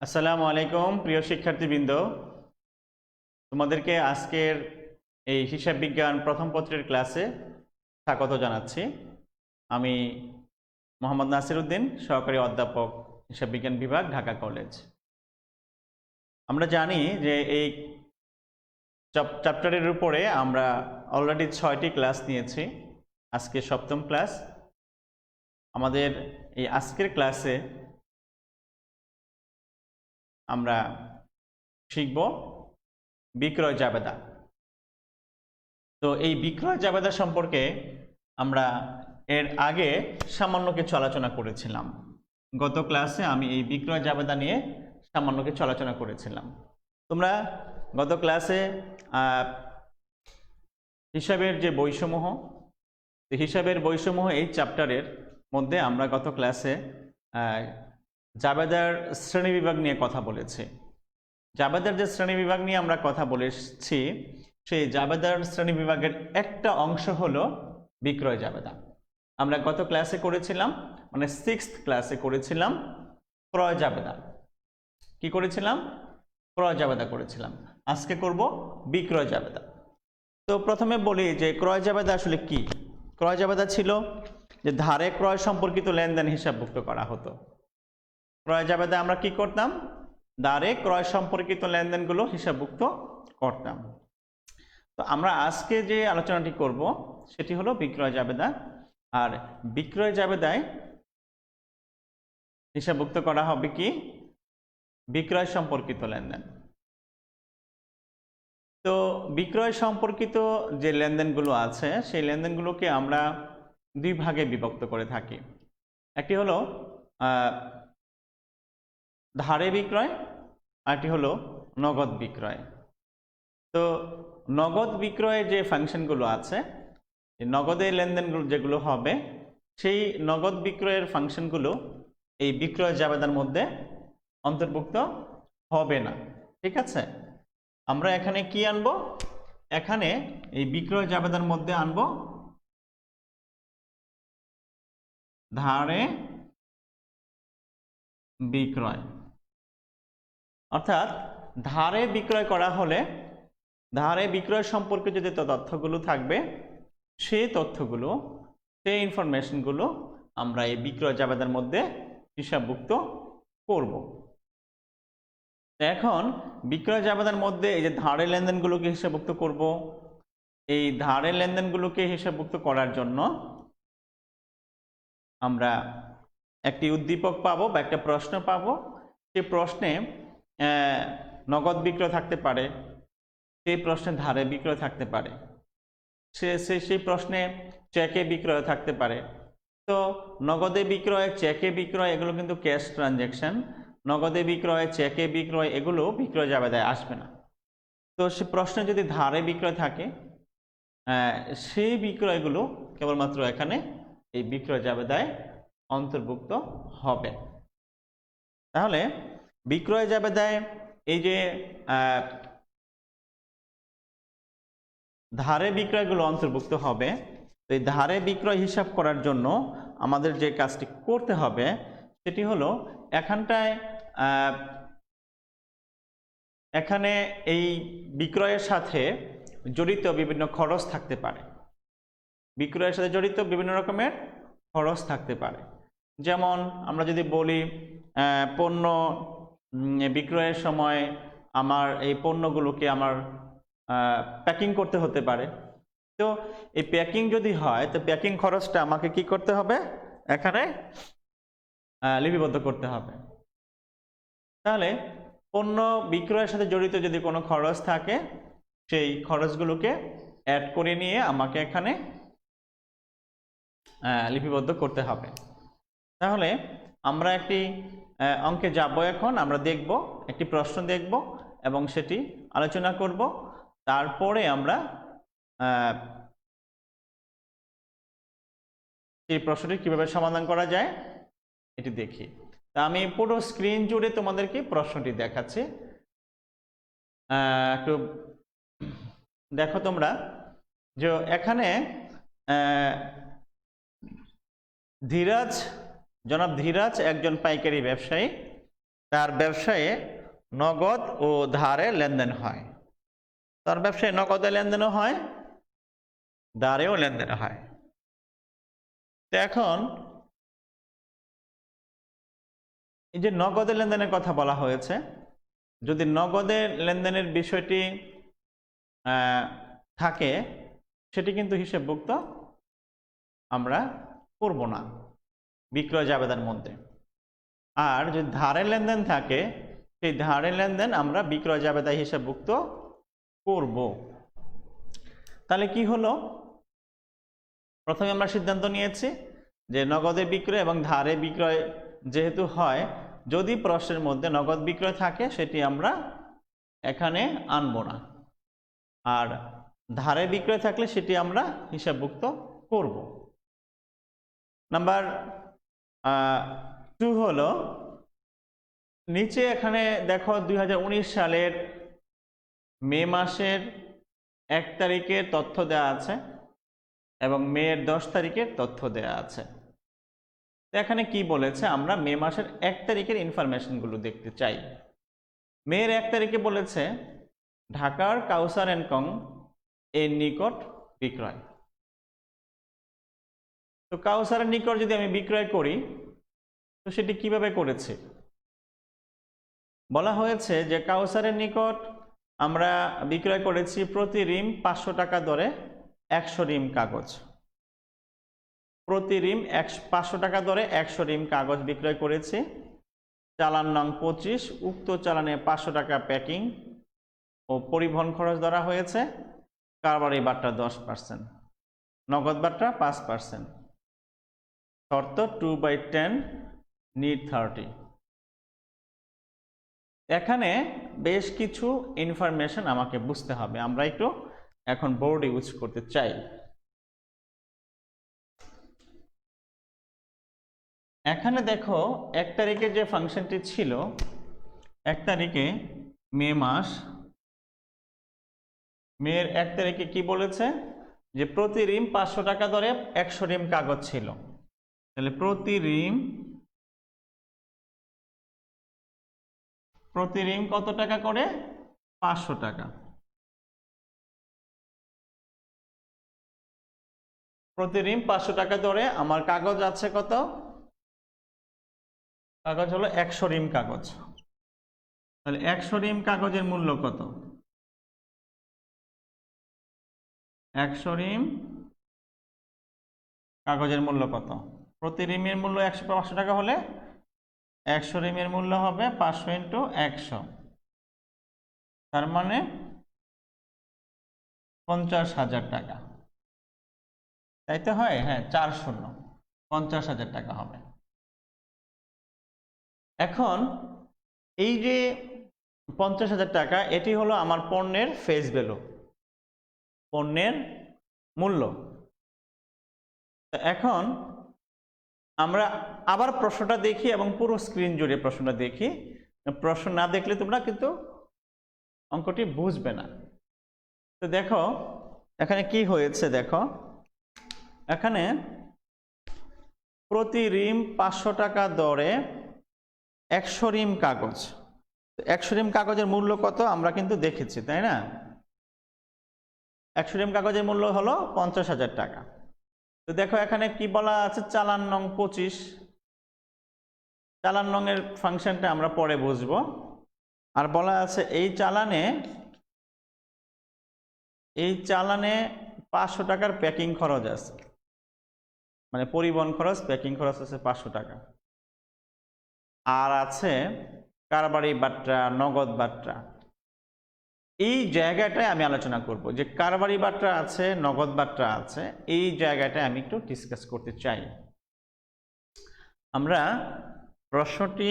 আসসালামু আলাইকুম প্রিয় শিক্ষার্থীবৃন্দ, তোমাদেরকে আজকের এই হিসাব বিজ্ঞান প্রথম পত্রের ক্লাসে স্বাগত জানাচ্ছি। আমি মোহাম্মদ নাসির উদ্দিন, সহকারী অধ্যাপক, হিসাব বিজ্ঞান বিভাগ, ঢাকা কলেজ। আমরা জানি যে এই চ্যাপ্টারের উপরে আমরা অলরেডি 6টি ক্লাস নিয়েছি। আজকে 7ম ক্লাস। আমাদের এই আজকের ক্লাসে আমরা শিখব বিক্রয় জাবেদা। তো এই বিক্রয় জাবেদা সম্পর্কে আমরা এর আগে সামান্য কিছু আলোচনা করেছিলাম। গত ক্লাসে আমি এই বিক্রয় জাবেদা নিয়ে সামান্য কিছু আলোচনা করেছিলাম। তোমরা গত ক্লাসে হিসাবের যে বৈসমূহ, হিসাবের বৈসমূহ এই চ্যাপ্টারের মধ্যে আমরা গত ক্লাসে জাবেদার শ্রেণীবিভাগ নিয়ে কথা বলেছি। জাবেদার যে শ্রেণীবিভাগ নিয়ে আমরা কথা বলেছি, সেই জাবেদার শ্রেণীবিভাগের একটা অংশ হলো বিক্রয় জাবেদা। আমরা গত ক্লাসে করেছিলাম, মানে 6th ক্লাসে করেছিলাম ক্রয় জাবেদা। কি করেছিলাম? ক্রয় জাবেদা করেছিলাম। আজকে করব বিক্রয় জাবেদা। তো প্রথমে বলি যে ক্রয় জাবেদা আসলে কি। ক্রয় জাবেদা ছিল যে ধারে ক্রয় সম্পর্কিত লেনদেন হিসাবভুক্ত করা হতো। ক্রয় জাবেদা আমরা কি করতাম? ধারে ক্রয় সম্পর্কিত লেনদেনগুলো হিসাবভুক্ত করতাম। তো আমরা আজকে যে আলোচনাটি করব সেটি হলো বিক্রয় জাবেদা। আর বিক্রয় জাবেদায় হিসাবভুক্ত করা হবে কি? বিক্রয় সম্পর্কিত লেনদেন। তো বিক্রয় সম্পর্কিত যে লেনদেনগুলো আছে সেই লেনদেনগুলোকে আমরা দুই ভাগে বিভক্ত করে থাকি। একটি হলো ধারে বিক্রয়, আরটি হলো নগদ বিক্রয়। তো নগদ বিক্রয়ের যে ফাংশনগুলো আছে, নগদের লেনদেনগুলো যেগুলো হবে, সেই নগদ বিক্রয়ের ফাংশনগুলো এই বিক্রয় জাবেদার মধ্যে অন্তর্ভুক্ত হবে না। ঠিক আছে? আমরা এখানে কি আনবো? এখানে এই বিক্রয় জাবেদার মধ্যে আনবো ধারে বিক্রয়। অর্থাৎ ধারে বিক্রয় করা হলে ধারে বিক্রয় সম্পর্কে যে তথ্যগুলো থাকবে, সেই তথ্যগুলো, সেই ইনফরমেশনগুলো আমরা এই বিক্রয় জাবেদার মধ্যে হিসাবভুক্ত করব। এখন বিক্রয় জাবেদার মধ্যে এই যে ধারে লেনদেনগুলোকে হিসাবভুক্ত করব। এই ধারে লেনদেনগুলোকে হিসাবভুক্ত করার জন্য আমরা একটি উদ্দীপক পাবো বা একটা প্রশ্ন পাবো। সেই প্রশ্নে নগদ বিক্রয় থাকতে পারে, সেই প্রশ্নে ধারে বিক্রয় থাকতে পারে, সেই প্রশ্নে চেকে বিক্রয় থাকতে পারে। তো নগদে বিক্রয়, চেকে বিক্রয় এগুলো কিন্তু ক্যাশ ট্রানজ্যাকশন। নগদে বিক্রয়, চেকে বিক্রয় এগুলো বিক্রয় জাবেদায় আসবে না। তো সে প্রশ্নে যদি ধারে বিক্রয় থাকে, সেই বিক্রয়গুলো কেবলমাত্র এখানে এই বিক্রয় জাবেদায় অন্তর্ভুক্ত হবে। তাহলে বিক্রয় জাবেদায় এই যে ধারে বিক্রয়গুলো অন্তর্ভুক্ত হবে, তো এই ধারে বিক্রয় হিসাব করার জন্য আমাদের যে কাজটি করতে হবে সেটি হলো এখানে এই বিক্রয়ের সাথে জড়িত বিভিন্ন খরচ থাকতে পারে। বিক্রয়ের সাথে জড়িত বিভিন্ন রকমের খরচ থাকতে পারে। যেমন আমরা যদি বলি পণ্য বিক্রয়ের সময় আমার এই পণ্যগুলোকে আমার প্যাকিং করতে হতে পারে। তো এই প্যাকিং যদি হয়, তো প্যাকিং খরচটা আমাকে কি করতে হবে? এখানে লিপিবদ্ধ করতে হবে। তাহলে পণ্য বিক্রয়ের সাথে জড়িত যদি কোনো খরচ থাকে, সেই খরচগুলোকে অ্যাড করে নিয়ে আমাকে এখানে লিপিবদ্ধ করতে হবে। তাহলে আমরা একটি অঙ্কে যাব। এখন আমরা দেখব, একটি প্রশ্ন দেখব এবং সেটি আলোচনা করব। তারপরে আমরা এই প্রশ্নটি কিভাবে সমাধান করা যায় এটি দেখি। তা আমি পুরো স্ক্রিন জুড়ে তোমাদেরকে প্রশ্নটি দেখাচ্ছি। একটু দেখো তোমরা যে এখানে জনাব ধীরাজ একজন পাইকারি ব্যবসায়ী। তার ব্যবসায়ে নগদ ও ধারে লেনদেন হয়। তার ব্যবসায় নগদে লেনদেনও হয়, ধারেও লেনদেন হয়। তো এখন এই যে নগদে লেনদেনের কথা বলা হয়েছে, যদি নগদে লেনদেনের বিষয়টি থাকে সেটি কিন্তু হিসেবভুক্ত আমরা করব না বিক্রয় জাবেদার মধ্যে। আর যদি ধারের লেনদেন থাকে সেই ধারের লেনদেন আমরা বিক্রয় জাবেদায় হিসাবভুক্ত করব। তাহলে কি হলো, প্রথমে আমরা সিদ্ধান্ত নিয়েছি যে নগদে বিক্রয় এবং ধারে বিক্রয় যেহেতু হয়, যদি প্রশ্নের মধ্যে নগদ বিক্রয় থাকে সেটি আমরা এখানে আনবো না, আর ধারে বিক্রয় থাকলে সেটি আমরা হিসাবভুক্ত করব। নাম্বার 2 হলো, নিচে এখানে দেখো 2019 সালের মে মাসের 1 তারিখের তথ্য দেওয়া আছে এবং মের 10 তারিখের তথ্য দেওয়া আছে। এখানে কি বলেছে, আমরা মে মাসের 1 তারিখের ইনফরমেশনগুলো দেখতে চাই। মের 1 তারিখে বলেছে ঢাকার কাউসার অ্যান্ড কং এর নিকট বিক্রয়। তো কাউসারের নিকট যদি আমি বিক্রয় করি তো সেটি কিভাবে করেছে, বলা হয়েছে যে কাউসারের নিকট আমরা বিক্রয় করেছি প্রতি রিম 500 টাকা দরে 100 রিম কাগজ। প্রতি রিম 500 টাকা দরে 100 রিম কাগজ বিক্রয় করেছি। চালান নং 25, উক্ত চালানে 500 টাকা প্যাকিং ও পরিবহন খরচ ধরা হয়েছে। কারবারি বাট্টা 10%, নগদ বাট্টা 5%। শর্ত 2/10 নিট 30। এখানে বেশ কিছু ইনফরমেশন আমাকে বুঝতে হবে, আমরা একটু এখন বোর্ড ইউজ করতে চাই। এখানে দেখো 1 তারিখে যে ফাংশনটি ছিল, 1 তারিখে মে মাস, মের 1 তারিখে কি বলেছে যে প্রতি রিম 500 টাকা দরে 100 রিম কাগজ ছিল। তাহলে প্রতি রিম কত টাকা করে, 500 টাকা। প্রতি রিম 500 টাকা দরে আমার কাগজ আছে কত, কাগজ হলো 100 রিম কাগজ। তাহলে 100 রিম কাগজের মূল্য কত, 100 রিম কাগজের মূল্য কত, প্রতি রিমের মূল্য 500 টাকা হলে 100 রিমের মূল্য হবে 500 × 100, তার মানে 50,000 টাকা। তাই তো হয়, হ্যাঁ, 4 শূন্য, 50,000 টাকা হবে। এখন এই যে 50,000 টাকা, এটি হলো আমার পণ্যের ফেস ভ্যালু, পণ্যের মূল্য। এখন আমরা আবার প্রশ্নটা দেখি এবং পুরো স্ক্রিন জুড়ে প্রশ্নটা দেখি। প্রশ্ন না দেখলে তোমরা কিন্তু অঙ্কটি বুঝবে না। তো দেখো এখানে কি হয়েছে, দেখো এখানে প্রতি রিম 500 টাকা দরে 100 রিম কাগজ। 100 রিম কাগজের মূল্য কত আমরা কিন্তু দেখেছি, তাই না? 100 রিম কাগজের মূল্য হলো 50,000 টাকা। তো দেখো এখানে কি বলা আছে, চালান নং 25। চালান নং এর ফাংশনটা আমরা পরে বুঝবো। আর বলা আছে এই চালানে 500 টাকার প্যাকিং খরচ আছে, মানে পরিবহন খরচ, প্যাকিং খরচ আছে 500 টাকা। আর আছে কারবারি বাট্টা, নগদ বাট্টা। এই জায়গাটায় আমি আলোচনা করব যে কারবারি বাট্টা আছে, নগদ বাট্টা আছে, এই জায়গাটায় আমি একটু ডিসকাস করতে চাই। আমরা প্রশ্নটি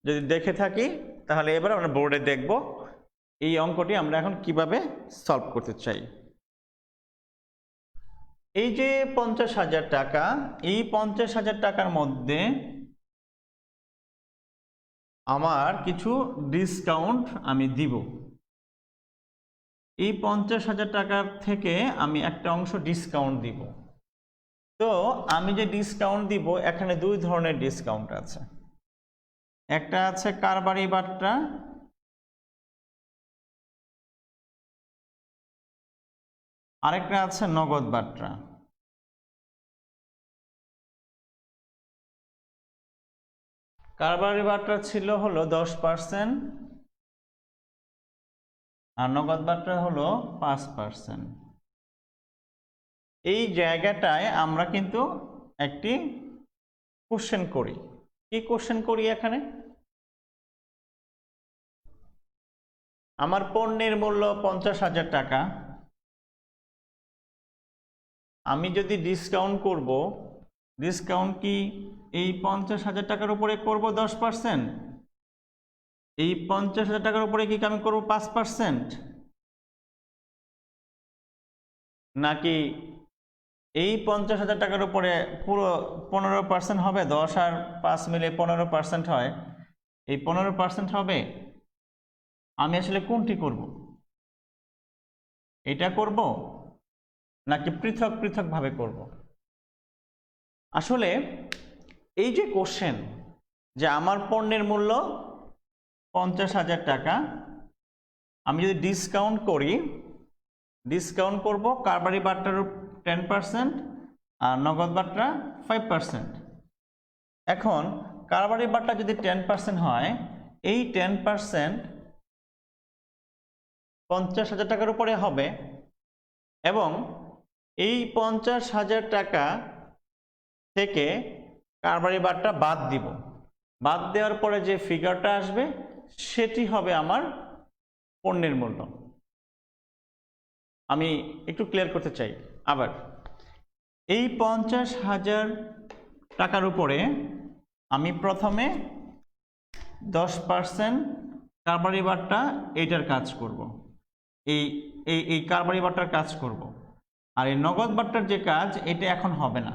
যদি দেখে থাকি তাহলে এবার আমরা বোর্ডে দেখব এই অঙ্কটি আমরা এখন কিভাবে সলভ করতে চাই। এই যে 50,000 টাকা, এই 50,000 টাকার মধ্যে আমার কিছু ডিসকাউন্ট আমি দিব। এই 50,000 টাকার থেকে আমি একটা অংশ ডিসকাউন্ট দিব। তো আমি যে ডিসকাউন্ট দিব, এখানে দুই ধরনের ডিসকাউন্ট আছে। একটা আছে কারবারি বাট্টা, আরেকটা আছে নগদ বাট্টা। কারবারি বাট্টা ছিল হলো 10% আর নগদ বাট্টা হলো 5%। এই জায়গাটায় আমরা কিন্তু একটি কোশ্চেন করি। কি কোশ্চেন করি এখানে? আমার পণ্যের মূল্য 50,000 টাকা, আমি যদি ডিসকাউন্ট করব, ডিসকাউন্ট কি এই 50,000 টাকার উপরে করব 10%, এই 50,000 টাকার উপরে কি আমি করব 5%, নাকি এই 50,000 টাকার উপরে পুরো 15% হবে? 10 আর 5 মিলে 15% হয়, এই 15% হবে। আমি আসলে কোনটি করব? এটা করব নাকি পৃথক পৃথক ভাবে করব? আসলে এই যে কোশ্চেন যে আমার পণ্যের মূল্য 50,000 টাকা, আমি যদি ডিসকাউন্ট করি, ডিসকাউন্ট করব কারবারি বাট্টার 10% আর নগদ বাট্টা 5%। এখন কারবারি বাট্টা যদি 10% হয়, এই 10% 50,000 টাকার উপরে হবে এবং এই 50,000 টাকা থেকে কারবারি বাট্টা বাদ দিব। বাদ দেওয়ার পরে যে ফিগারটা আসবে সেটি হবে আমার পণ্যের মূল্য। আমি একটু ক্লিয়ার করতে চাই আবার, এই 50,000 টাকার উপরে আমি প্রথমে 10% কারবারি বাট্টা এইটার কাজ করব, এই এই এই কারবারি বাট্টার কাজ করব। আর এই নগদ বাট্টার যে কাজ, এটা এখন হবে না,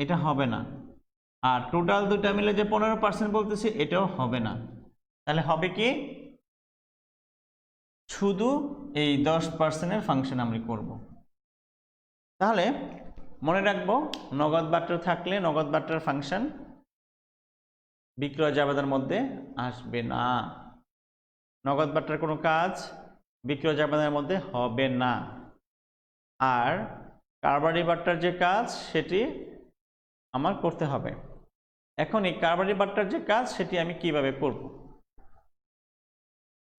এটা হবে না। আর টোটাল দুটা মিলে যে 15% বলতেছি, এটাও হবে না। তাহলে হবে কি? শুধু এই 10%-এর ফাংশন আমরা করব। তাহলে মনে রাখবো, নগদ বাট্টা থাকলে নগদ বাট্টার ফাংশন বিক্রয় জাবেদার মধ্যে আসবে না। নগদ বাট্টার কোনো কাজ বিক্রয় জাবেদার মধ্যে হবে না। আর কারবারি বাট্টার যে কাজ সেটি আমার করতে হবে। এখন এই কারবারি বাট্টার যে কাজ সেটি আমি কিভাবে করব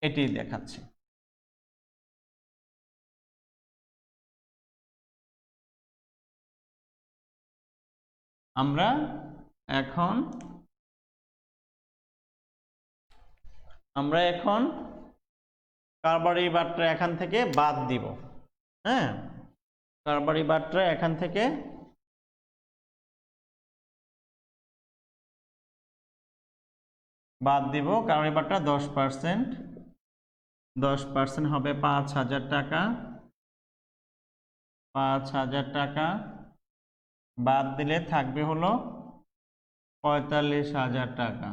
এটি দেখাচ্ছি। আমরা এখন কারবারি বাট্টা এখান থেকে বাদ দিব। হ্যাঁ, কারবারি বাট্টা এখান থেকে বাদ দিব। কারবারি বাট্টা 10%, 10% হবে 5,000 টাকা। 5,000 টাকা বাদ দিলে থাকবে হলো 45,000 টাকা।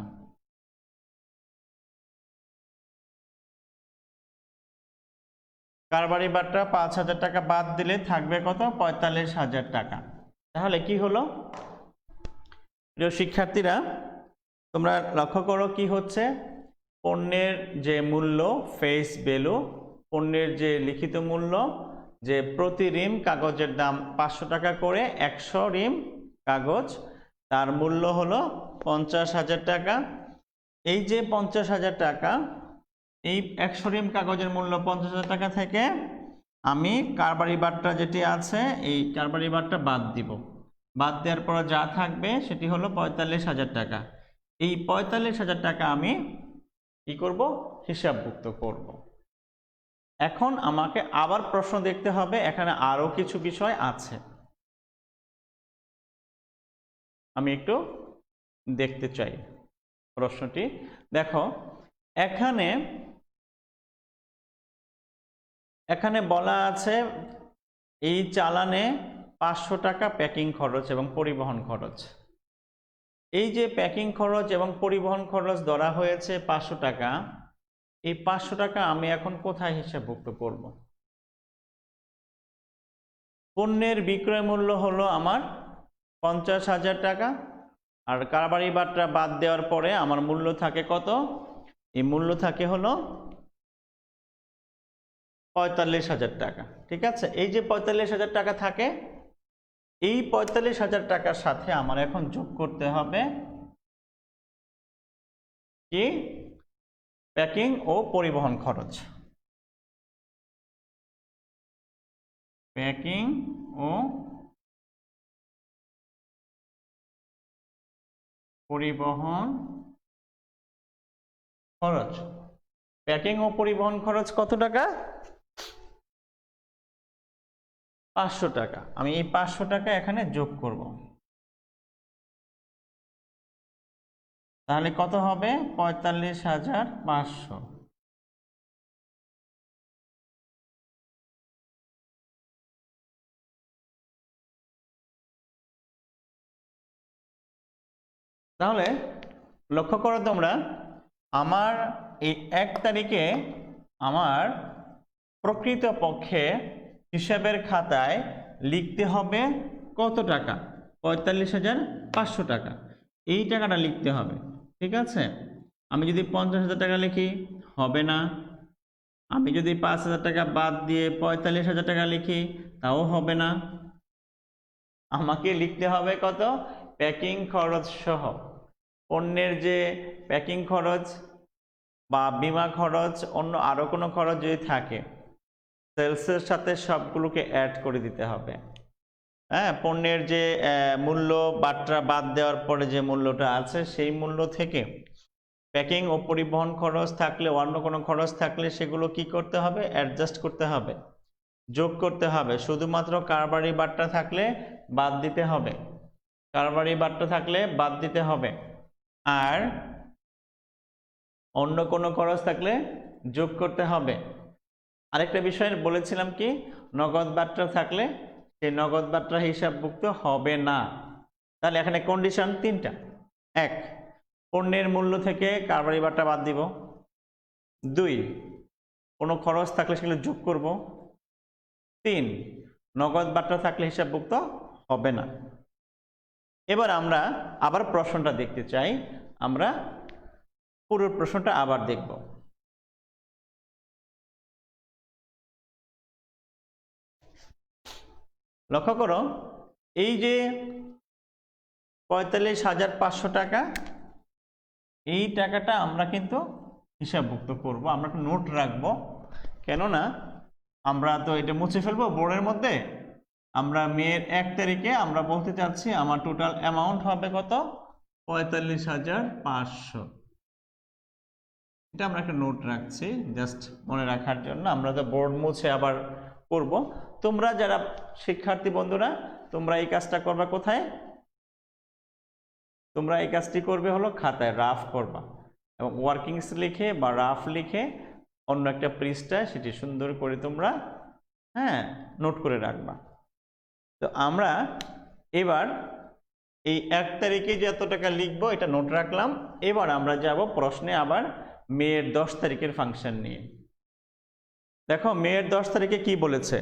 কারবারি বাট্টা 5,000 টাকা বাদ দিলে থাকবে কত? 45,000 টাকা। তাহলে কি হলো? প্রিয় শিক্ষার্থীরা, তোমরা লক্ষ্য করো কি হচ্ছে। পণ্যের যে মূল্য, ফেস ভ্যালু, পণ্যের যে লিখিত মূল্য, যে প্রতি রিম কাগজের দাম 500 টাকা করে, 100 রিম কাগজ, তার মূল্য হলো 50,000 টাকা। এই যে 50,000 টাকা, এই 100 রিম কাগজের মূল্য 50,000 টাকা থেকে আমি কারবারি বাট্টা যেটি আছে, এই কারবারি বাট্টা বাদ দিব। বাদ দেওয়ার পর যা থাকবে সেটি হলো 45,000 টাকা। এই 45,000 টাকা আমি কি করব? হিসাবভুক্ত করব। এখন আমাকে আবার প্রশ্ন দেখতে হবে, এখানে আরো কিছু বিষয় আছে, আমি একটু দেখতে চাই প্রশ্নটি। দেখো, এখানে বলা আছে এই চালানে 500 টাকা প্যাকিং খরচ এবং পরিবহন খরচ। এই যে প্যাকিং খরচ এবং পরিবহন খরচ ধরা হয়েছে 500 টাকা, এই 500 টাকা আমি এখন কোথায় হিসাবভুক্ত করব? পণ্যের বিক্রয় মূল্য হলো আমার 50,000 টাকা। আর কারবারি বাট্টা বাদ দেওয়ার পরে আমার মূল্য থাকে কত? এই মূল্য থাকে হলো ৪৫,০০০ টাকা। ঠিক আছে, এই যে ৪৫,০০০ টাকা থাকে, এই ৪৫,০০০ টাকার সাথে আমার এখন যোগ করতে হবে কি? প্যাকিং ও পরিবহন খরচ। প্যাকিং ও পরিবহন খরচ। প্যাকিং ও পরিবহন খরচ কত টাকা? ৫০০ টাকা। আমি এই ৫০০ টাকা এখানে যোগ করব, তাহলে কত হবে? ৪৫,৫০০। তাহলে লক্ষ্য করো তোমরা, আমার এই ১ তারিখে আমার প্রকৃতপক্ষে হিসাবের খাতায় লিখতে হবে কত টাকা? ৪৫,৫০০ টাকা। এই টাকাটা লিখতে হবে। ঠিক আছে, আমি যদি ৫০,০০০ টাকা লিখি হবে না, আমি যদি ৫,০০০ টাকা বাদ দিয়ে ৪৫,০০০ টাকা লিখি তাও হবে না। আমাকে লিখতে হবে কত? প্যাকিং খরচ সহ। পণ্যের যে প্যাকিং খরচ বা বীমা খরচ, অন্য আরও কোনো খরচ যদি থাকে, সেলসের সাথে সবগুলোকে অ্যাড করে দিতে হবে। হ্যাঁ, পণ্যের যে মূল্য বাট্টা বাদ দেওয়ার পরে যে মূল্যটা আছে, সেই মূল্য থেকে প্যাকিং ও পরিবহন খরচ থাকলে, অন্য কোনো খরচ থাকলে সেগুলো কি করতে হবে? অ্যাডজাস্ট করতে হবে, যোগ করতে হবে। শুধুমাত্র কারবারি বাট্টা থাকলে বাদ দিতে হবে, কারবারি বাট্টা থাকলে বাদ দিতে হবে। আর অন্য কোনো খরচ থাকলে যোগ করতে হবে। আরেকটা বিষয় বলেছিলাম কি, নগদ বাট্টা থাকলে সেই নগদ বাট্টা হিসাবভুক্ত হবে না। তাহলে এখানে কন্ডিশন ৩টা। ১, পণ্যের মূল্য থেকে কারবারি বাট্টা বাদ দিব। ২, কোনো খরচ থাকলে সেগুলো যোগ করব। ৩, নগদ বাট্টা থাকলে হিসাবভুক্ত হবে না। এবার আমরা আবার প্রশ্নটা দেখতে চাই, আমরা পুরো প্রশ্নটা আবার দেখব। লক্ষ্য করো, এই যে ৪৫,৫০০ টাকা, এই টাকাটা আমরা কিন্তু হিসাবভুক্ত করব, আমরা একটা নোট রাখবো। কেননা আমরা তো এটা মুছে ফেলবো বোর্ডের মধ্যে। আমরা মের ১ তারিখে আমরা বলতে চাচ্ছি আমার টোটাল অ্যামাউন্ট হবে কত? ৪৫,৫০০। এটা আমরা একটা নোট রাখছি জাস্ট মনে রাখার জন্য। আমরা তো বোর্ড মুছে আবার করব। তোমরা যারা শিক্ষার্থী বন্ধুরা, তোমরা এই কাজটা করবা কোথায়? তোমরা এই কাজটি করবে হলো খাতায়, রাফ করবা এবং ওয়ার্কিংস লিখে বা রাফ লিখে অন্য একটা পৃষ্ঠায় সেটি সুন্দর করে তোমরা নোট করে রাখবা। তো আমরা এবার এই ১ তারিখে যে এত টাকা লিখবো এটা নোট রাখলাম। এবার আমরা যাব প্রশ্নে আবার মেয়ের ১০ তারিখের ফাংশন নিয়ে। দেখো মেয়ের ১০ তারিখে কি বলেছে?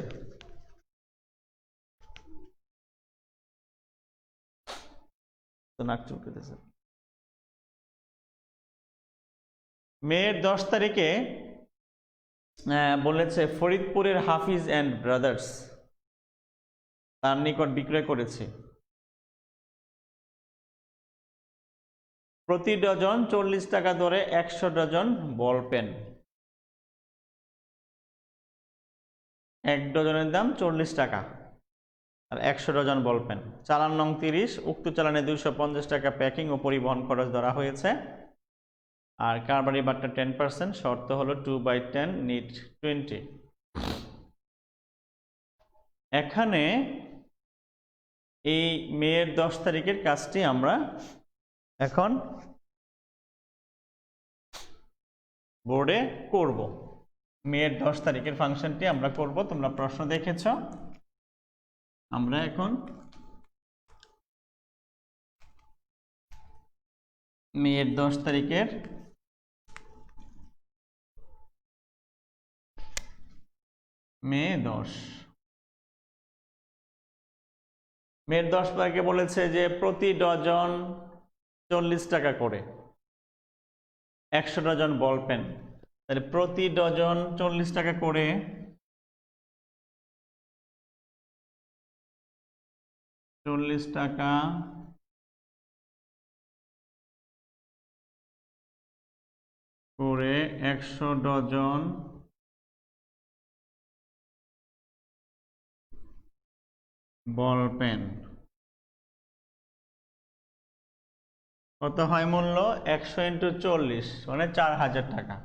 তো নাক চুলকেতেছে। মেয়ের ১০ তারিখে বলেছে ফরিদপুরের হাফিজ অ্যান্ড ব্রাদার্স তার নিকট বিক্রয় করেছে প্রতি ডজন ৪০ টাকা দরে ১০০ ডজন বল পেন। ১ ডজনের দাম ৪০ টাকা আর ১০০ ডজন বল পেন। চালান নং ৩০, উক্ত চালানে ২৫০ টাকা প্যাকিং ও পরিবহন খরচ ধরা হয়েছে। আর কারবারি বাট্টা 10%, শর্ত হলো 2/10 নিট 20। এখানে এই মেয়ের ১০ তারিখের কাজটি আমরা এখন বোর্ডে করব। মেয়ের ১০ তারিখের ফাংশনটি আমরা করব, তোমরা প্রশ্ন দেখেছ। আমরা এখন মেয়ের ১০ তারিখের মেয়ে ১০ মেয়ের ১০ তারিখে বলেছে যে প্রতি ডজন 40 টাকা করে 100 ডজন বল পেন, তাহলে প্রতি ডজন 40 টাকা করে, টাকা করে 100 ডজন বল পেন, কত হয় মূল্য? 100 × 40 মানে 4000 টাকা।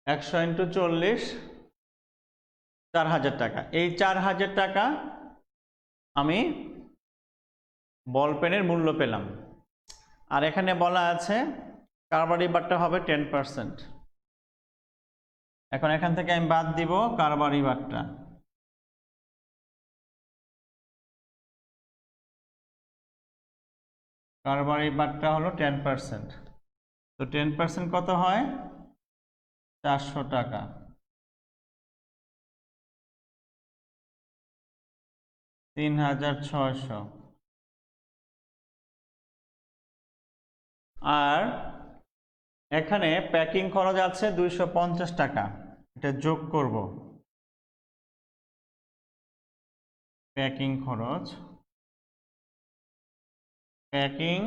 একশো ইন্টু 40 4000 টাকা। এই 4000 টাকা আমি বল পেনের মূল্য পেলাম। আর এখানে বলা আছে কারবারি বারটা হবে 10%। এখন এখান থেকে আমি বাদ দিব কারবারি বারটা। কারবারি বারটা হলো 10%। তো 10% কত হয়? 400 টাকা। $3600। আর এখানে প্যাকিং খরচ আছে 250 টাকা, এটা যোগ করব। প্যাকিং খরচ, প্যাকিং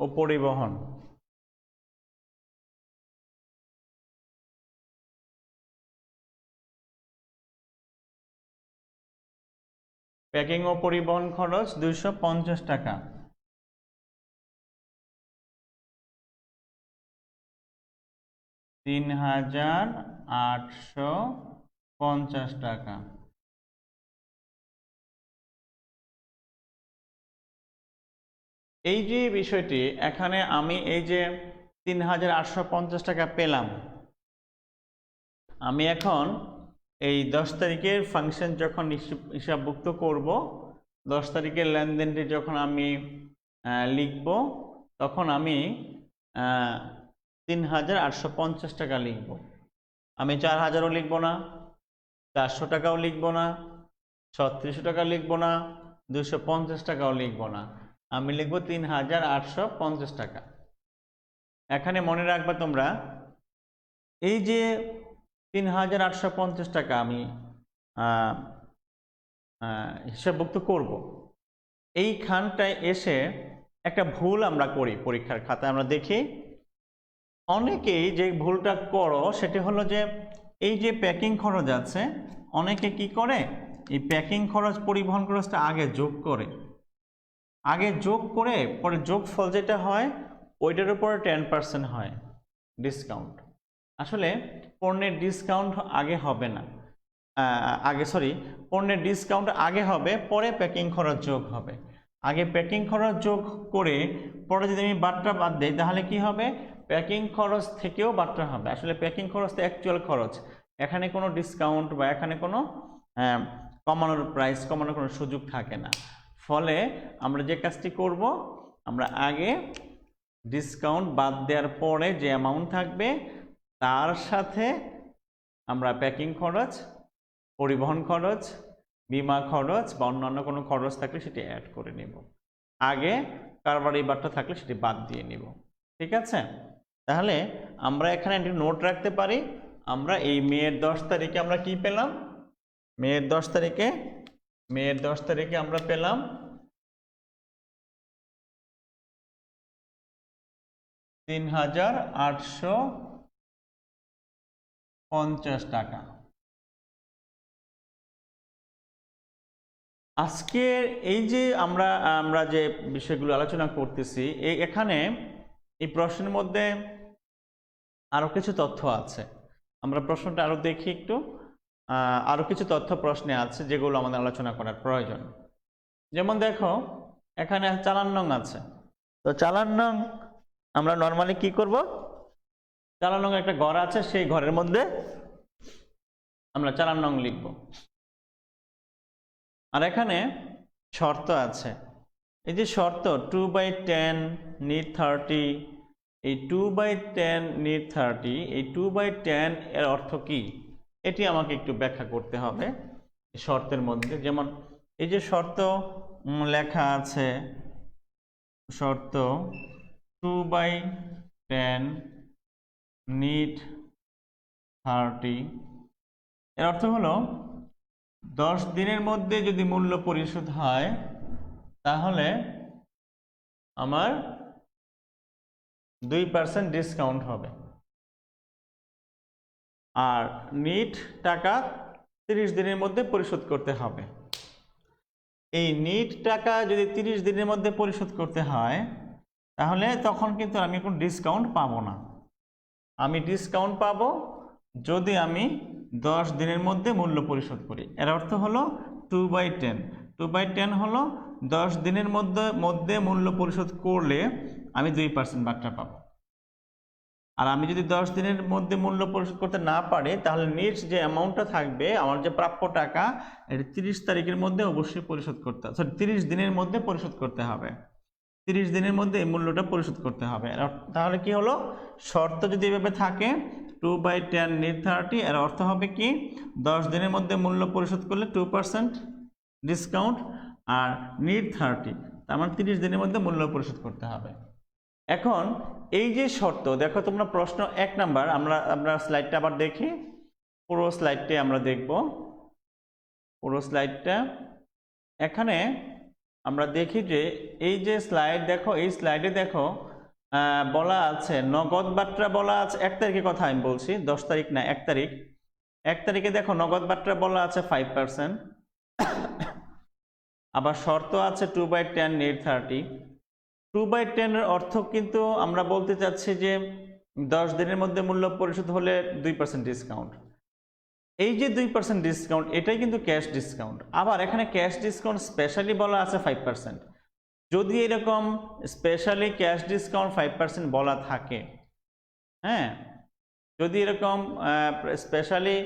ও পরিবহন, প্যাকিং ও পরিবহন খরচ 250 টাকা। $3850 টাকা। এই যে বিষয়টি, এখানে আমি এই যে 3850 টাকা পেলাম, আমি এখন এই 10 তারিখের ফাংশন যখন হিসাবভুক্ত করব, 10 তারিখের লেনদেনটি যখন আমি লিখব, তখন আমি 3850 টাকা লিখব। আমি 4000ও লিখব না, 400 টাকাও লিখব না, 3600 টাকা লিখব না, 250 টাকাও লিখব না, আমি লিখব 3850 টাকা। এখানে মনে রাখবা তোমরা, এই যে 3850 টাকা আমি হিসাবভুক্ত করব, এইখানটায় এসে একটা ভুল আমরা করি পরীক্ষার খাতায়। আমরা দেখি অনেকেই যে ভুলটা করো সেটি হলো যে এই যে প্যাকিং খরচ আছে, অনেকে কি করে এই প্যাকিং খরচ পরিবহন খরচটা আগে যোগ করে, পরে যোগফল যেটা হয় ওইটার উপরে 10% হয় ডিসকাউন্ট। আসলে পণ্যের ডিসকাউন্ট আগে হবে না, পণ্যের ডিসকাউন্ট আগে হবে, পরে প্যাকিং খরচ যোগ হবে। আগে প্যাকিং খরচ যোগ করে পরে যদি আমি বারটা বাদ দিই, তাহলে কি হবে? প্যাকিং খরচ থেকেও বারটা হবে। আসলে প্যাকিং খরচ তো অ্যাকচুয়াল খরচ, এখানে কোনো ডিসকাউন্ট বা এখানে কোনো কমানোর প্রাইস কমানোর কোনো সুযোগ থাকে না। ফলে আমরা যে কাজটি করব, আমরা আগে ডিসকাউন্ট বাদ দেওয়ার পরে যে অ্যামাউন্ট থাকবে তার সাথে আমরা প্যাকিং খরচ, পরিবহন খরচ, বিমা খরচ বা অন্যান্য কোনো খরচ থাকলে সেটি অ্যাড করে নেব। আগে কারবারি বারটা থাকলে সেটি বাদ দিয়ে নিব। ঠিক আছে? তাহলে আমরা এখানে একটি নোট রাখতে পারি, আমরা এই মেয়ের 10 তারিখে আমরা কি পেলাম? মেয়ের 10 তারিখে আমরা পেলাম 3850 টাকা। আজকের এই যে আমরা যে বিষয়গুলো আলোচনা করতেছি, এখানে এই প্রশ্নের মধ্যে আরো কিছু তথ্য আছে। আমরা প্রশ্নটা আরো দেখি একটু। আরো কিছু তথ্য প্রশ্নে আছে যেগুলো আমাদের আলোচনা করার প্রয়োজন। যেমন দেখো, এখানে চালান নং আছে। তো চালান নং আমরা নর্মালি কি করব? চালান নং একটা ঘর আছে, সেই ঘরের মধ্যে আমরা চালান নং লিখব। আর এখানে শর্ত আছে। এই যে শর্ত 2/10 নিট 30, এই 2/10 নিট 30, এই 2/10 এর অর্থ কি? এটি আমাকে একটু ব্যাখ্যা করতে হবে শর্তের মধ্যে। যেমন এই যে শর্ত লেখা আছে, শর্ত 2/10 নিট 30, এর অর্থ হলো 10 দিনের মধ্যে যদি মূল্য পরিশোধ হয় তাহলে আমার 2% ডিসকাউন্ট হবে, আর নিট টাকা 30 দিনের মধ্যে পরিশোধ করতে হবে। এই নিট টাকা যদি 30 দিনের মধ্যে পরিশোধ করতে হয় তাহলে তখন কিন্তু আমি কোনো ডিসকাউন্ট পাবো না। আমি ডিসকাউন্ট পাবো যদি আমি 10 দিনের মধ্যে মূল্য পরিশোধ করি। এর অর্থ হলো 2/10, 2/10 হলো 10 দিনের মধ্যে মূল্য পরিশোধ করলে আমি 2% বাট্টা পাবো। আর আমি যদি 10 দিনের মধ্যে মূল্য পরিশোধ করতে না পারি তাহলে নিট যে অ্যামাউন্টটা থাকবে, আমার যে প্রাপ্য টাকা, এটা 30 তারিখের মধ্যে অবশ্যই পরিশোধ করতে হবে, 30 দিনের মধ্যে পরিশোধ করতে হবে। 30 দিনের মধ্যে এই মূল্যটা পরিশোধ করতে হবে। তাহলে কি হলো, শর্ত যদি এভাবে থাকে 2/10 নিট 30, এর অর্থ হবে কি 10 দিনের মধ্যে মূল্য পরিশোধ করলে 2% ডিসকাউন্ট, আর নিট 30 তার মানে 30 দিনের মধ্যে মূল্য পরিশোধ করতে হবে। এখন এই যে শর্ত, দেখো তোমরা প্রশ্ন 1 নাম্বার, আমরা স্লাইডটা আবার দেখি, পুরো স্লাইডটা আমরা দেখব, পুরো স্লাইডটা। এখানে আমরা দেখি যে এই যে স্লাইড দেখো, এই স্লাইডে দেখো বলা আছে নগদ বাট্টা বলা আছে 1 তারিখের কথা আমি বলছি, 10 তারিখ না, 1 তারিখ। 1 তারিখে দেখো নগদ বাট্টা বলা আছে 5%, আবার শর্ত আছে 2/10 নিট 30। 2/10 এর অর্থ কিন্তু আমরা বলতে চাচ্ছি যে 10 দিনের মধ্যে মূল্য পরিশোধ হলে 2% ডিসকাউন্ট। এই যে 2% ডিসকাউন্ট, এটাই কিন্তু ক্যাশ ডিসকাউন্ট। আবার এখানে ক্যাশ ডিসকাউন্ট স্পেশালি বলা আছে 5%। যদি এরকম স্পেশালি ক্যাশ ডিসকাউন্ট 5% বলা থাকে, হ্যাঁ, যদি এরকম স্পেশালি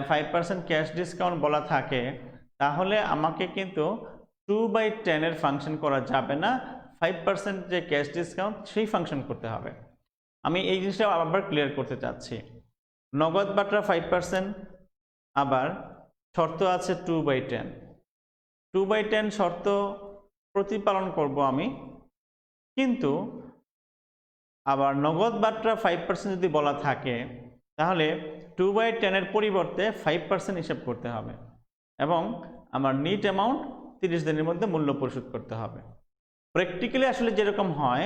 5% ক্যাশ ডিসকাউন্ট বলা থাকে তাহলে আমাকে কিন্তু 2/10 এর ফাংশন করা যাবে না, 5% যে ক্যাশ ডিসকাউন্ট সেই ফাংশন করতে হবে। আমি এই জিনিসটা আবার ক্লিয়ার করতে চাচ্ছি। নগদ বাট্টা 5%, আবার শর্ত আছে 2/10। 2/10 শর্ত প্রতিপালন করব আমি, কিন্তু আবার নগদ বাট্টা 5% যদি বলা থাকে তাহলে 2/10 এর পরিবর্তে 5% হিসাব করতে হবে এবং আমার নিট অ্যামাউন্ট 30 দিনের মধ্যে মূল্য পরিশোধ করতে হবে। প্র্যাকটিক্যালি আসলে যেরকম হয়,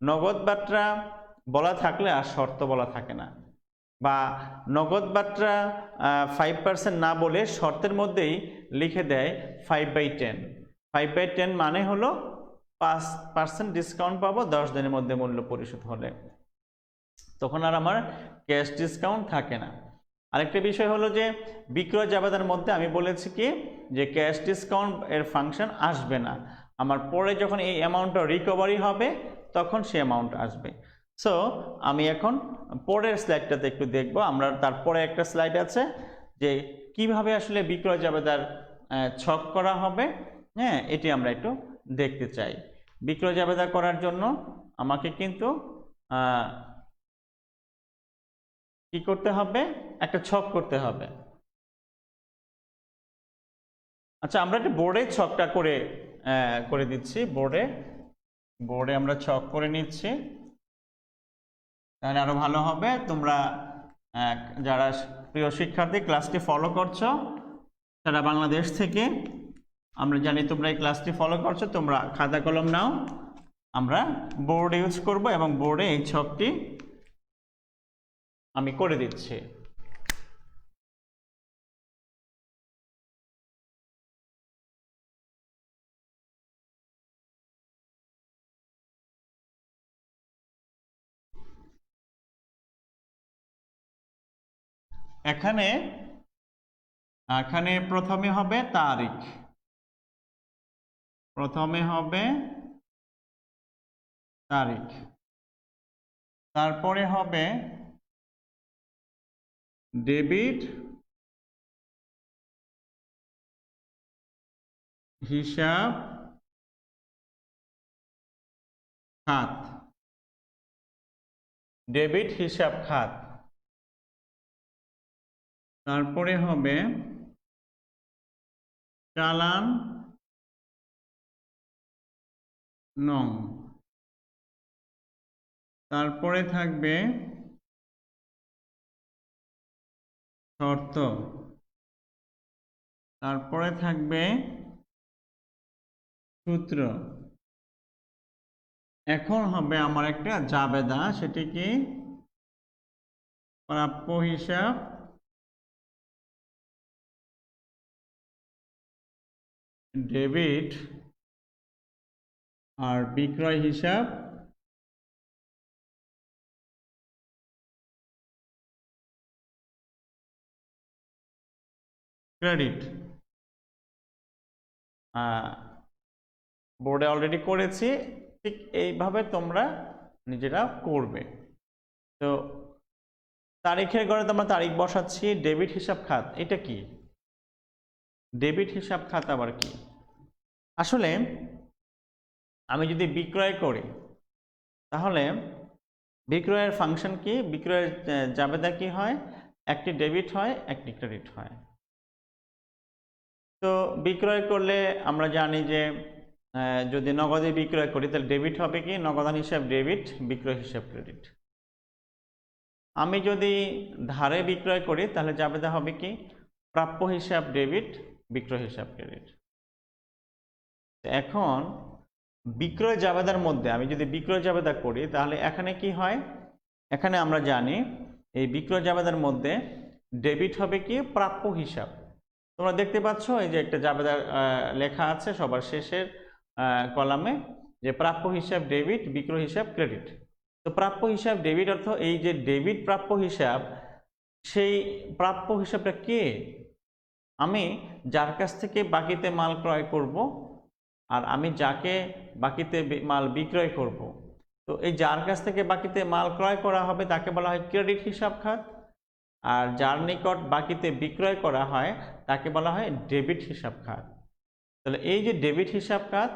নগদ বাট্টা বলা থাকলে আর শর্ত বলা থাকে না, বা নগদ বাট্টা 5% না বলে শর্তের মধ্যেই লিখে দেয় 5/10। 5/10 মানে হলো 5% ডিসকাউন্ট পাবো 10 দিনের মধ্যে মূল্য পরিশোধ হলে, তখন আর আমার ক্যাশ ডিসকাউন্ট থাকে না। আরেকটা বিষয় হলো যে বিক্রয় জাবেদার মধ্যে আমি বলেছি কি যে ক্যাশ ডিসকাউন্ট এর ফাংশন আসবে না, আমার পরে যখন এই অ্যামাউন্টটা রিকভারি হবে তখন সে অ্যামাউন্ট আসবে। সো আমি এখন পরের স্লাইডটাতে একটু দেখব, আমরা তারপরে একটা স্লাইড আছে যে কিভাবে আসলে বিক্রয় জাবেদার ছক করা হবে, হ্যাঁ, এটি আমরা একটু দেখতে চাই। বিক্রয় জাবেদা করার জন্য আমাকে কিন্তু কি করতে হবে, একটা ছক করতে হবে। আচ্ছা, আমরা একটা বোর্ডে ছকটা করে দিচ্ছি, বোর্ডে আমরা ছক করে নিচ্ছি, তাহলে আরো ভালো হবে। তোমরা যারা প্রিয় শিক্ষার্থী ক্লাসটি ফলো করছো সারা বাংলাদেশ থেকে, আমরা জানি তোমরা এই ক্লাসটি ফলো করছো, তোমরা খাতা কলম নাও, আমরা বোর্ড ইউজ করব এবং বোর্ডে এই ছকটি আমি করে দিচ্ছি। এখানে প্রথমে হবে তারিখ, তারপরে হবে ডেবিট হিসাব খাত, ডেবিট হিসাব খাত। তারপরে হবে চালান নং, তারপরে থাকবে শর্ত, তারপরে থাকবে সূত্র। এখন হবে আমার একটা জাবেদা, সেটি কি প্রাপ্য হিসাব ডেবিট আর বিক্রয় হিসাব ক্রেডিট। বোর্ডে অলরেডি করেছি, ঠিক এইভাবে তোমরা নিজেরা করবে। তো তারিখের ঘরে তোমরা তারিখ বসাচ্ছি। ডেবিট হিসাব খাত, এটা কি? ডেবিট হিসাব খাত আবার কি? আসলে আমি যদি বিক্রয় করি তাহলে বিক্রয়ের ফাংশন কি, বিক্রয়ের জাবেদা কি হয়? একটি ডেবিট হয়, একটি ক্রেডিট হয়। তো বিক্রয় করলে আমরা জানি যে যদি নগদে বিক্রয় করি তাহলে ডেবিট হবে কি, নগদান হিসাব ডেবিট, বিক্রয় হিসাব ক্রেডিট। আমি যদি ধারে বিক্রয় করি তাহলে জাবেদা হবে কি, প্রাপ্য হিসাব ডেবিট, বিক্রয় হিসাব ক্রেডিট। এখন বিক্রয় জাবেদার মধ্যে আমি যদি বিক্রয় জাবেদা করি তাহলে এখানে কি হয়? এখানে আমরা জানি এই বিক্রয় জাবেদার মধ্যে ডেবিট হবে কি, প্রাপ্য হিসাব। তোমরা দেখতে পাচ্ছ এই যে একটা জাবেদা লেখা আছে সবার শেষের কলামে, যে প্রাপ্য হিসাব ডেবিট, বিক্রয় হিসাব ক্রেডিট। তো প্রাপ্য হিসাব ডেবিট অর্থ এই যে ডেবিট প্রাপ্য হিসাব, সেই প্রাপ্য হিসাবটা কে? আমি যার কাছ থেকে বাকিতে মাল ক্রয় করব আর আমি যাকে বাকিতে মাল বিক্রয় করব, তো এই যার কাছ থেকে বাকিতে মাল ক্রয় করা হবে তাকে বলা হয় ক্রেডিট হিসাব খাত, আর যার নিকট বাকিতে বিক্রয় করা হয় তাকে বলা হয় ডেবিট হিসাব খাত। তাহলে এই যে ডেবিট হিসাব খাত,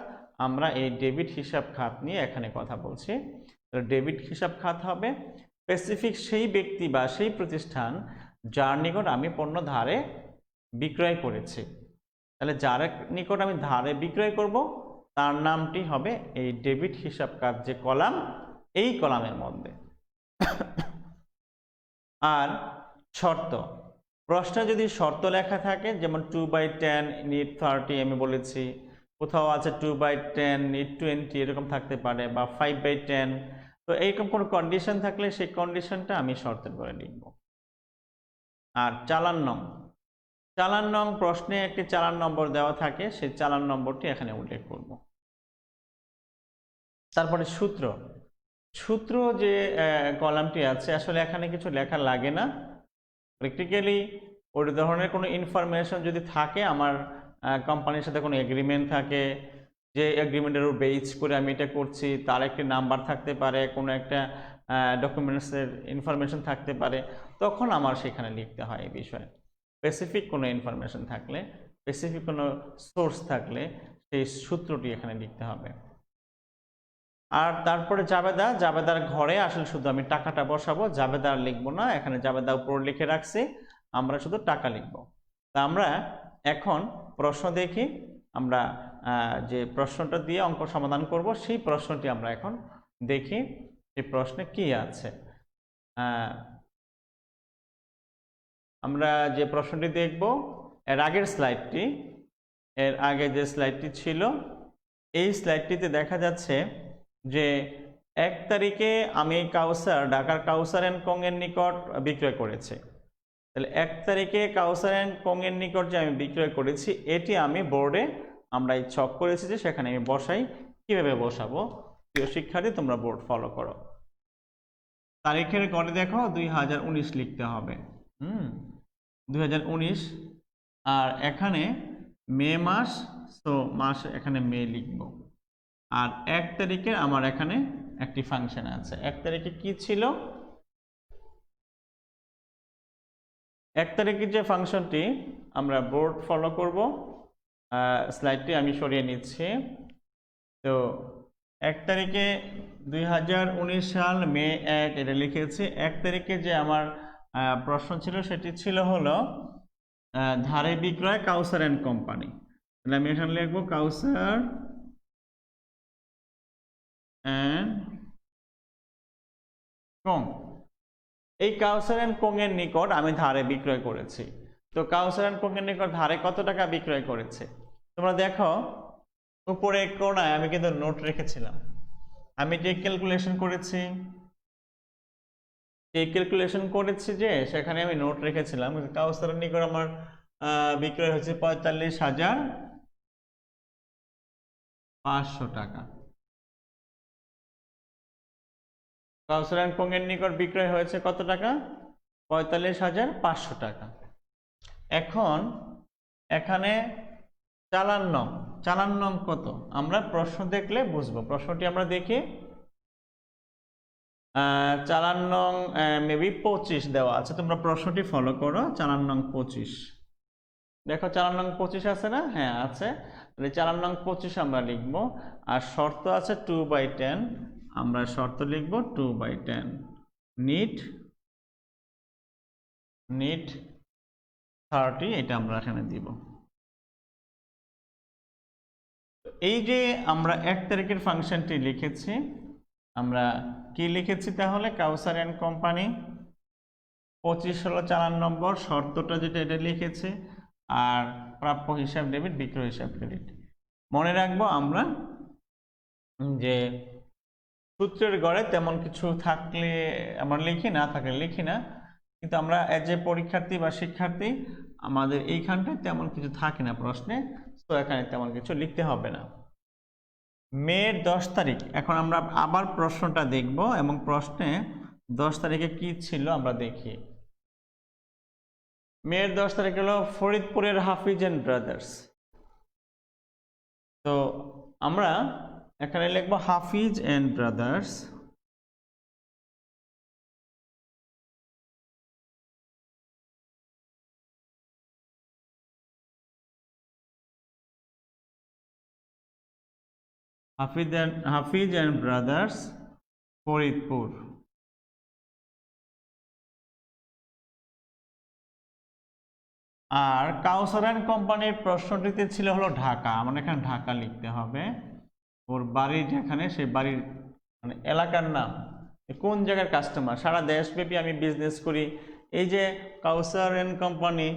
আমরা এই ডেবিট হিসাব খাত নিয়ে এখানে কথা বলছি। ডেবিট হিসাব খাত হবে স্পেসিফিক সেই ব্যক্তি বা সেই প্রতিষ্ঠান যার নিকট আমি পণ্য ধারে বিক্রয় করেছি। তাহলে যার নিকট আমি ধারে বিক্রয় করব তার নামটি হবে এই ডেবিট হিসাব খাত যে কলাম, এই কলামের মধ্যে। আর শর্ত, প্রশ্নে যদি শর্ত লেখা থাকে, যেমন 2/10 নিড 30 আমি বলেছি, কোথাও আছে 2/10 নিড 20 এরকম থাকতে পারে, বা 5/10। তো এইরকম কোনো কন্ডিশন থাকলে সেই কন্ডিশনটা আমি শর্তের করে লিখব। আর চালান নং, চালান নং প্রশ্নে একটি চালান নম্বর দেওয়া থাকে, সেই চালান নম্বরটি এখানে উল্লেখ করব। তারপরে সূত্র, সূত্র যে কলামটি আছে আসলে এখানে কিছু লেখা লাগে না। প্র্যাকটিক্যালি ওই ধরনের কোনো ইনফরমেশন যদি থাকে, আমার কোম্পানির সাথে কোনো এগ্রিমেন্ট থাকে, যে এগ্রিমেন্টের উপর বেস করে আমি এটা করছি, তার একটি নাম্বার থাকতে পারে, কোনো একটা ডকুমেন্টসের ইনফরমেশন থাকতে পারে, তখন আমার সেখানে লিখতে হয় এই বিষয়ে। স্পেসিফিক কোনো ইনফরমেশন থাকলে, স্পেসিফিক কোনো সোর্স থাকলে সেই সূত্রটি এখানে লিখতে হবে। আর তারপরে জাবেদা, জাবেদার ঘরে আসলে শুধু আমি টাকাটা বসাবো, জাবেদা আর লিখবো না, এখানে জাবেদা উপর লিখে রাখছি, আমরা শুধু টাকা লিখবো। তা আমরা এখন প্রশ্ন দেখি, আমরা যে প্রশ্নটা দিয়ে অঙ্ক সমাধান করব সেই প্রশ্নটি আমরা এখন দেখি, এই প্রশ্নে কি আছে। আমরা যে প্রশ্নটি দেখব এর আগের স্লাইডটি, এর আগে যে স্লাইডটি ছিল, এই স্লাইডটিতে দেখা যাচ্ছে যে 1 তারিখে আমি কাউসার, ঢাকার কাউসার অ্যান্ড কং এর নিকট বিক্রয় করেছি। তাহলে 1 তারিখে কাউসার অ্যান্ড কং এর নিকট যে আমি বিক্রয় করেছি, এটি আমি বোর্ডে আমরা এই ছক করেছি যে সেখানে আমি বসাই। কিভাবে বসাবো প্রিয় শিক্ষার্থী, তোমরা বোর্ড ফলো করো। তারিখের ঘরে দেখো 2019 লিখতে হবে, 2019। আর এখানে মে মাস, তো মাস এখানে মে লিখব। আর 1 তারিখে আমার এখানে একটি ফাংশন আছে। 1 তারিখে কি ছিল? 1 তারিখের যে ফাংশনটি আমরা বোর্ড ফলো করব। স্লাইডটি আমি সরিয়ে নিচ্ছি। তো 1 তারিখে 2019 সাল মে 1 এটা লিখেছি। 1 তারিখে যে আমার প্রশ্ন ছিল, সেটি ছিল হলো ধারে বিক্রয় কাউসার অ্যান্ড কোম্পানি। তাহলে আমি এখানে লিখবো কাউসার অ্যান্ড কং। এই কাউসার অ্যান্ড কং এর নিকট আমি ধারে বিক্রয় করেছি। তো কাউসার অ্যান্ড কং এর নিকট ধারে কত টাকা বিক্রয় করেছে তোমরা দেখো, উপরে কোণায় আমি কিন্তু নোট রেখেছিলাম। আমি যে ক্যালকুলেশন করেছি যে সেখানে আমি নোট রেখেছিলাম। কাউসারের নিকট আমার বিক্রয় হচ্ছে 45,500 টাকা। কাউসার অ্যান্ড কং এর নিকট বিক্রয় হয়েছে কত টাকা? 45,500 টাকা। এখন এখানে চালান নং কত আমরা প্রশ্ন দেখলে বুঝবো। প্রশ্নটি আমরা দেখি। চালান নং মেবি 25 দেওয়া আছে, তোমরা প্রশ্নটি ফলো করো। চালান নং 25, দেখো চালান নং 25 আছে না? হ্যাঁ আছে। তাহলে চালান নং 25 আমরা লিখবো। আর শর্ত আছে 2/10, আমরা শর্ত লিখবো 2/10। নিট 30, এটা আমরা এখানে দিব। এই যে আমরা 1 তারিখের ফাংশনটি লিখেছি, আমরা কি লিখেছি তাহলে? কাউসার অ্যান্ড কোম্পানি 25 হলো চালান নম্বর, শর্তটা যেটা এটা লিখেছে, আর প্রাপ্য হিসাব ডেবিট, বিক্রয় হিসাব ক্রেডিট। মনে রাখবো আমরা যে সূত্রের গড়ে তেমন কিছু থাকলে আমরা লিখি, না থাকলে লিখি না। কিন্তু আমরা এজ এ পরীক্ষার্থী বা শিক্ষার্থী আমাদের এইখানটায় তেমন কিছু থাকে না প্রশ্নে, তো এখানে তেমন কিছু লিখতে হবে না। মের 10 তারিখ, এখন আমরা আবার প্রশ্নটা দেখব এবং প্রশ্নে 10 তারিখে কি ছিল আমরা দেখি। মের 10 তারিখ হলো ফরিদপুরের হাফিজ অ্যান্ড ব্রাদার্স। তো আমরা এখানে লিখবো Hafiz and brothers. Hafiz and brothers Faridpur. আর কাউসার অ্যান্ড কোম্পানির প্রশ্নটিতে ছিল হলো ঢাকা, আমার এখানে ঢাকা লিখতে হবে। ওর বাড়ি যেখানে, সেই বাড়ির মানে এলাকার নাম, কোন জায়গার কাস্টমার। সারা দেশব্যাপী আমি বিজনেস করি, এই যে কাউসার অ্যান্ড কোম্পানি,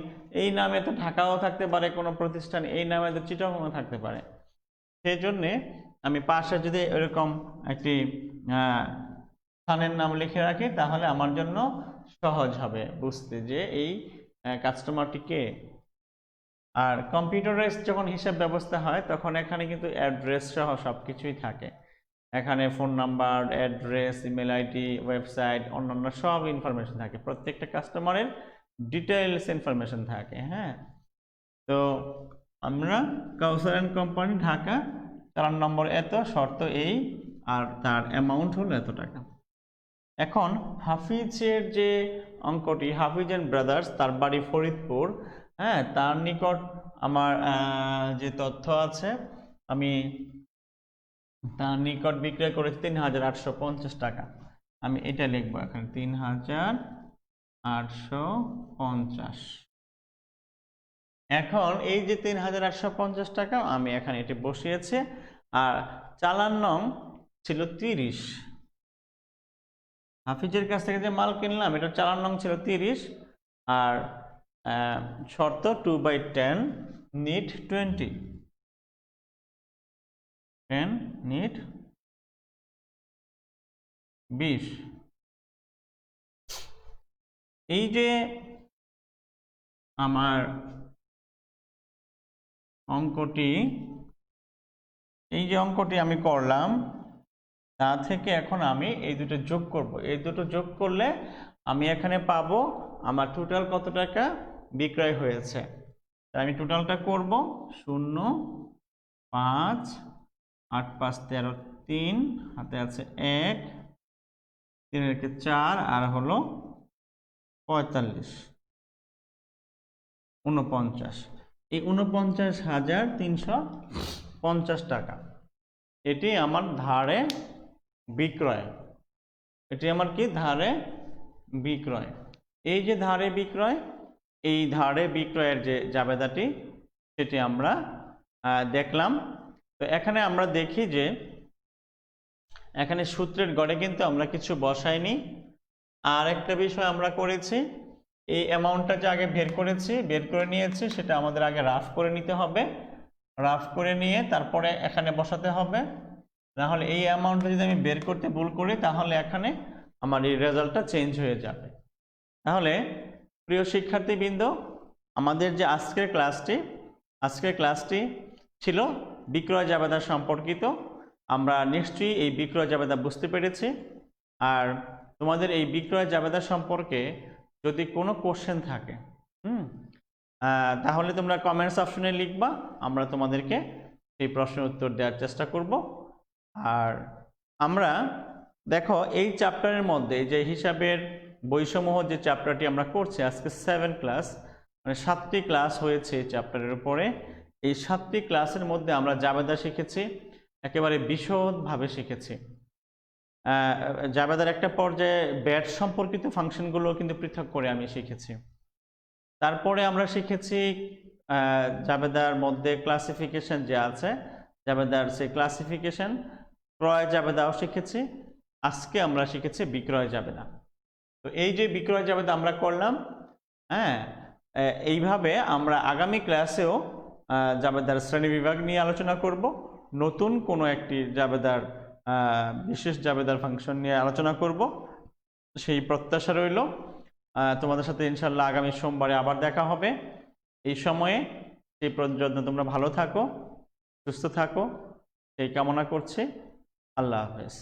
এই নামে তো ঢাকাও থাকতে পারে কোনো প্রতিষ্ঠান, এই নামে তো চিটাগংও থাকতে পারে। সেই জন্যে আমি পাশে যদি এরকম একটি স্থানের নাম লিখে রাখি তাহলে আমার জন্য সহজ হবে বুঝতে যে এই কাস্টমারটি কে। আর কম্পিউটারাইজ যখন হিসাব ব্যবস্থা হয় তখন এখানে কিন্তু অ্যাড্রেস সহ সব কিছুই থাকে। এখানে phone number, address, email ID, website, অন্যান্য সব ইনফরমেশন থাকে, প্রত্যেকটা কাস্টমারের ডিটেইলস ইনফরমেশন থাকে। হ্যাঁ, তো আমরা কাউসার অ্যান্ড কোম্পানি ঢাকা, চালান নম্বর এত, শর্ত এই, আর তার অ্যামাউন্ট হলো এত টাকা। এখন হাফিজের যে অঙ্কটি, হাফিজ অ্যান্ড ব্রাদার্স, তার বাড়ি ফরিদপুর। হ্যাঁ, তার নিকট আমার যে তথ্য আছে, আমি তার নিকট বিক্রয় করেছি 3,850 টাকা। আমি এটা লিখবো এখানে 3,850। এখন এই যে 3,850 টাকা আমি এখানে এটি বসিয়েছি। আর চালান নং ছিল 30, হাফিজের কাছ থেকে যে মাল কিনলাম এটা চালান নং ছিল 30, আর শর্ত 2/10, নিট 20, নিট 20। এই যে আমার অঙ্কটি, এই যে অঙ্কটি আমি করলাম, তা থেকে এখন আমি এই দুটো যোগ করব। এই দুটো যোগ করলে আমি এখানে পাবো আমার টোটাল কত টাকা বিক্রয় হয়েছে। আমি টোটালটা করব 0, 5, 8, 5, 13, 3, হাতে আছে 1, 3 এর 4, আর হলো 45, 49। এই 49,350 টাকা এটি আমার ধারে বিক্রয়। এটি আমার কি ধারে বিক্রয়। এই যে ধারে বিক্রয়, এই ধারে বিক্রয়ের যে জাবেদাটি সেটি আমরা দেখলাম। তো এখানে আমরা দেখি যে এখানে সূত্রের গড়ে কিন্তু আমরা কিছু বসাইনি। আর একটা বিষয় আমরা করেছি, এই অ্যামাউন্টটা যে আগে বের করেছি, বের করে নিয়েছি, সেটা আমাদের আগে রাফ করে নিতে হবে। রাফ করে নিয়ে তারপরে এখানে বসাতে হবে। তাহলে এই অ্যামাউন্টটা যদি আমি বের করতে ভুল করি তাহলে এখানে আমার এই রেজাল্টটা চেঞ্জ হয়ে যাবে। তাহলে প্রিয় শিক্ষার্থীবৃন্দ, আমাদের যে আজকের ক্লাসটি ছিল বিক্রয় জাবেদা সম্পর্কিত। আমরা নিশ্চয়ই এই বিক্রয় জাবেদা বুঝতে পেরেছি। আর তোমাদের এই বিক্রয় জাবেদা সম্পর্কে যদি কোনো কোশ্চেন থাকে তাহলে তোমরা কমেন্টস অপশনে লিখবা, আমরা তোমাদেরকে এই প্রশ্নের উত্তর দেওয়ার চেষ্টা করব। আর আমরা দেখো এই চ্যাপ্টারের মধ্যে যে হিসাবের বইসমূহ যে চ্যাপ্টারটি আমরা করছি, আজকে 7 ক্লাস, মানে 7টি ক্লাস হয়েছে এই চ্যাপ্টারের উপরে। এই 7টি ক্লাসের মধ্যে আমরা জাবেদা শিখেছি, একেবারে বিশদভাবে শিখেছি। জাবেদার একটা পর্যায়ে ব্যাট সম্পর্কিত ফাংশনগুলো কিন্তু পৃথক করে আমি শিখেছি। তারপরে আমরা শিখেছি জাবেদার মধ্যে ক্লাসিফিকেশন যে আছে, জাবেদার সেই ক্লাসিফিকেশন, ক্রয় জাবেদাও শিখেছি। আজকে আমরা শিখেছি বিক্রয় জাবেদা। তো এই যে বিক্রয় জাবেদা আমরা করলাম, এইভাবে আমরা আগামী ক্লাসেও জাবেদার শ্রেণীবিভাগ নিয়ে আলোচনা করব। নতুন কোনো একটি জাবেদার বিশেষ জাবেদার ফাংশন নিয়ে আলোচনা করব, সেই প্রত্যাশা রইল। তোমাদের সাথে ইনশাল্লাহ আগামী সোমবারে আবার দেখা হবে। এই সময়ে সেই পর্যন্ত তোমরা ভালো থাকো, সুস্থ থাকো, এই কামনা করছি। আল্লাহ হাফেজ।